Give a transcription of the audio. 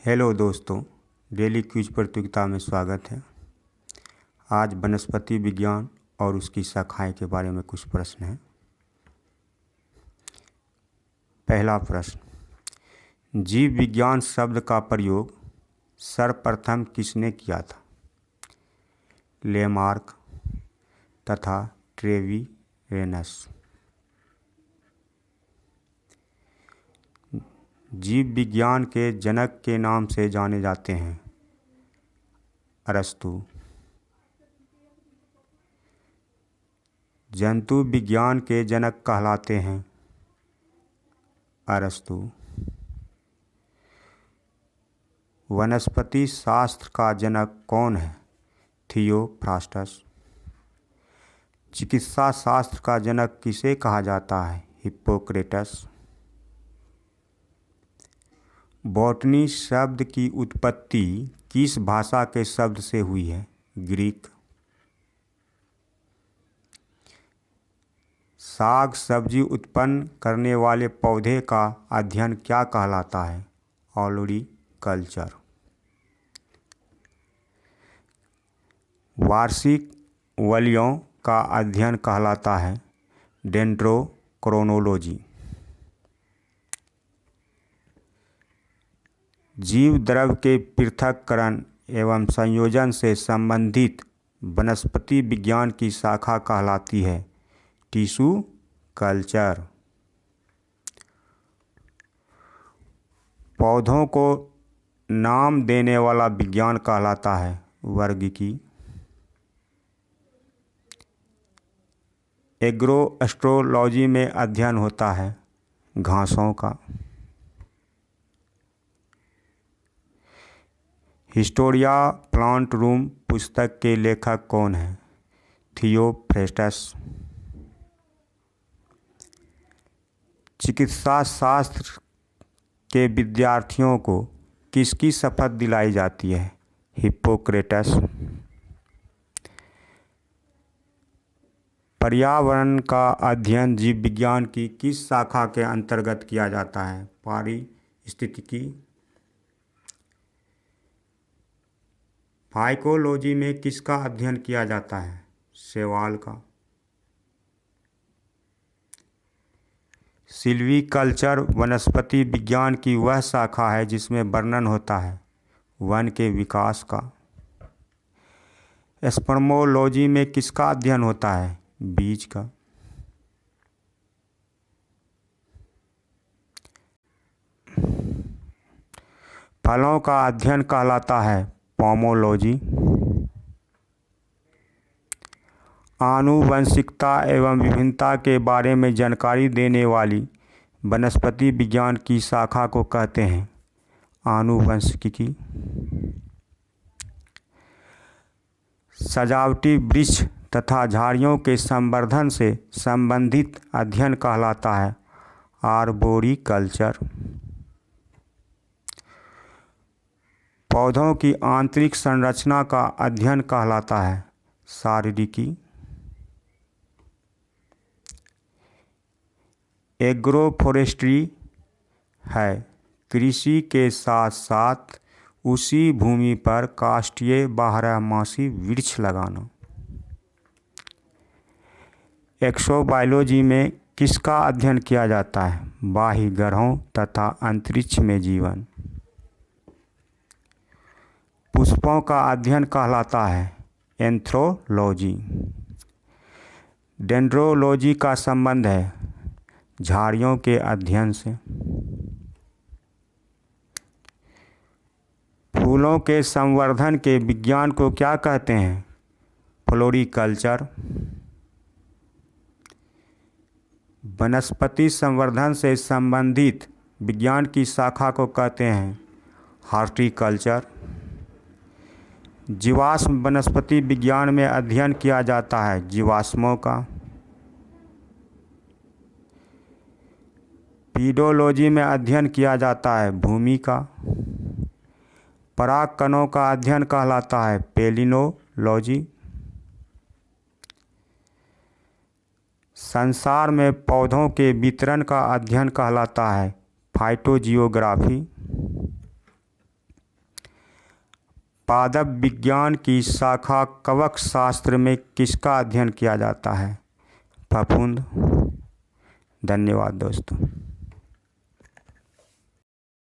Hello दोस्तों, daily quiz प्रतियोगिता में स्वागत है। आज वनस्पति विज्ञान और उसकी शाखाएं के बारे में कुछ प्रश्न हैं। पहला प्रश्न, जीव विज्ञान शब्द का प्रयोग सर्वप्रथम किसने किया था? लेमार्क तथा ट्रेविरेनस। जीव विज्ञान के जनक के नाम से जाने जाते हैं अरस्तु। जंतु विज्ञान के जनक कहलाते हैं अरस्तु। वनस्पति शास्त्र का जनक कौन है? थियोफ्रास्टस। चिकित्सा शास्त्र का जनक किसे कहा जाता है? हिप्पोक्रेटस। बॉटनी शब्द की उत्पत्ति किस भाषा के शब्द से हुई है? ग्रीक। साग सब्जी उत्पन्न करने वाले पौधे का अध्ययन क्या कहलाता है? ओलोरीकल्चर। वार्षिक वलयों का अध्ययन कहलाता है डेंड्रोक्रोनोलॉजी। जीव द्रव्य के पृथक्करण एवं संयोजन से संबंधित वनस्पति विज्ञान की शाखा कहलाती है टिश्यू कल्चर। पौधों को नाम देने वाला विज्ञान कहलाता है वर्गिकी। एग्रोएस्ट्रोलॉजी में अध्ययन होता है घासों का। हिस्टोरिया प्लांट रूम पुस्तक के लेखक कौन हैं? थियोफ्रास्टस। चिकित्सा शास्त्र के विद्यार्थियों को किसकी शपथ दिलाई जाती है? हिप्पोक्रेटस। पर्यावरण का अध्ययन जीव विज्ञान की किस शाखा के अंतर्गत किया जाता है? पारिस्थितिकी। फाइकोलॉजी में किसका अध्ययन किया जाता है? शैवाल का। सिल्वीकल्चर वनस्पति विज्ञान की वह शाखा है जिसमें वर्णन होता है वन के विकास का। स्पर्मोलॉजी में किसका अध्ययन होता है? बीज का। फलों का अध्ययन कहलाता है पोमोलॉजी। आनुवंशिकता एवं विभिन्नता के बारे में जानकारी देने वाली वनस्पति विज्ञान की शाखा को कहते हैं आनुवंशिकी। सजावटी वृक्ष तथा झाड़ियों के संवर्धन से संबंधित अध्ययन कहलाता है आर्बोरिकल्चर। पौधों की आंतरिक संरचना का अध्ययन कहलाता है शारीरिकी। एग्रोफोरेस्ट्री है कृषि के साथ साथ उसी भूमि पर काष्ठीय बारहमासी वृक्ष लगाना। एक्सोबायोलॉजी में किसका अध्ययन किया जाता है? बाह्य ग्रहों तथा अंतरिक्ष में जीवन। पुष्पों का अध्ययन कहलाता है एंथ्रोलॉजी। डेंड्रोलॉजी का संबंध है झाड़ियों के अध्ययन से। फूलों के संवर्धन के विज्ञान को क्या कहते हैं? फ्लोरिकल्चर। वनस्पति संवर्धन से संबंधित विज्ञान की शाखा को कहते हैं हॉर्टिकल्चर। जीवाश्म वनस्पति विज्ञान में अध्ययन किया जाता है जीवाश्मों का। पीडोलॉजी में अध्ययन किया जाता है भूमि का। पराग कणों का अध्ययन कहलाता है पेलिनोलॉजी। संसार में पौधों के वितरण का अध्ययन कहलाता है फाइटोजियोग्राफी। पादप विज्ञान की शाखा कवक शास्त्र में किसका अध्ययन किया जाता है? फफूंद। धन्यवाद दोस्तों।